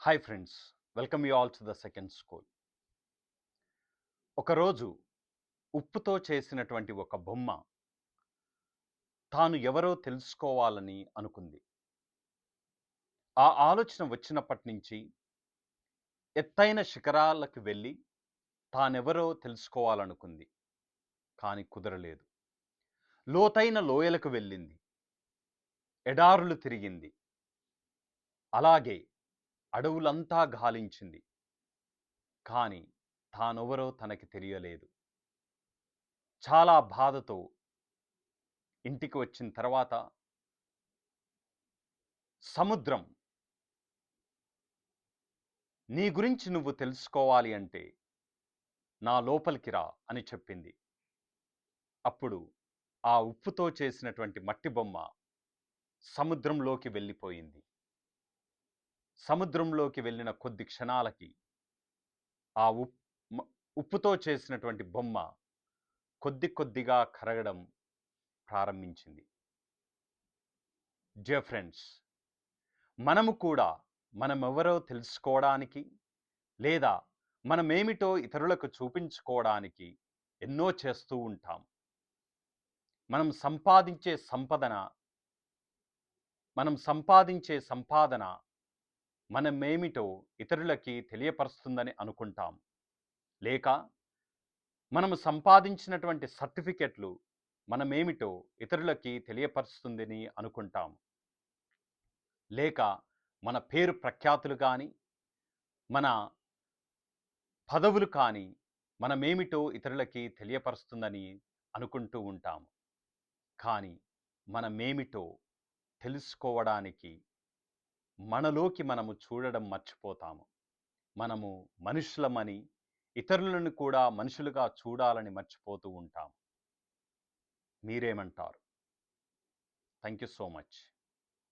Hi friends, welcome you all to the second school. ఒకరోజు ఉప్పుతో చేసినటువంటి ఒక బొమ్మ తాను ఎవరో తెలుసుకోవాలని అనుకుంది. ఆ ఆలోచన వచ్చినప్పటి నుంచి ఎత్తైన శిఖరాలకు వెళ్ళి తానెవరో తెలుసుకోవాలనుకుంది. కానీ కుదరలేదు. లోతైన లోయలకు వెళ్ళింది. ఎడారులు తిరిగింది. అలాగే అడవులంతా గాలించింది. కానీ తానెవరో తనకి తెలియలేదు. చాలా బాధతో ఇంటికి వచ్చిన తర్వాత సముద్రం, నీ గురించి నువ్వు తెలుసుకోవాలి అంటే నా లోపలికి రా అని చెప్పింది. అప్పుడు ఆ ఉప్పుతో చేసినటువంటి మట్టి బొమ్మ సముద్రంలోకి వెళ్ళిపోయింది. సముద్రంలోకి వెళ్ళిన కొద్ది క్షణాలకి ఆ ఉప్పుతో చేసినటువంటి బొమ్మ కొద్ది కొద్దిగా కరగడం ప్రారంభించింది. డియర్ ఫ్రెండ్స్, మనము కూడా మనమెవరో తెలుసుకోవడానికి లేదా మనమేమిటో ఇతరులకు చూపించుకోవడానికి ఎన్నో చేస్తూ ఉంటాం. మనం సంపాదించే సంపాదన మనమేమిటో ఇతరులకి తెలియపరుస్తుందని అనుకుంటాం. లేక మనము సంపాదించినటువంటి సర్టిఫికెట్లు మనమేమిటో ఇతరులకి తెలియపరుస్తుందని అనుకుంటాం. లేక మన పేరు ప్రఖ్యాతులు కానీ, మన పదవులు కానీ మనమేమిటో ఇతరులకి తెలియపరుస్తుందని అనుకుంటూ ఉంటాము. కానీ మనమేమిటో తెలుసుకోవడానికి మనలోకి మనము చూడడం మర్చిపోతాము. మనము మనుషులమని, ఇతరులను కూడా మనుషులుగా చూడాలని మర్చిపోతూ ఉంటాము. మీరేమంటారు? Thank you so much.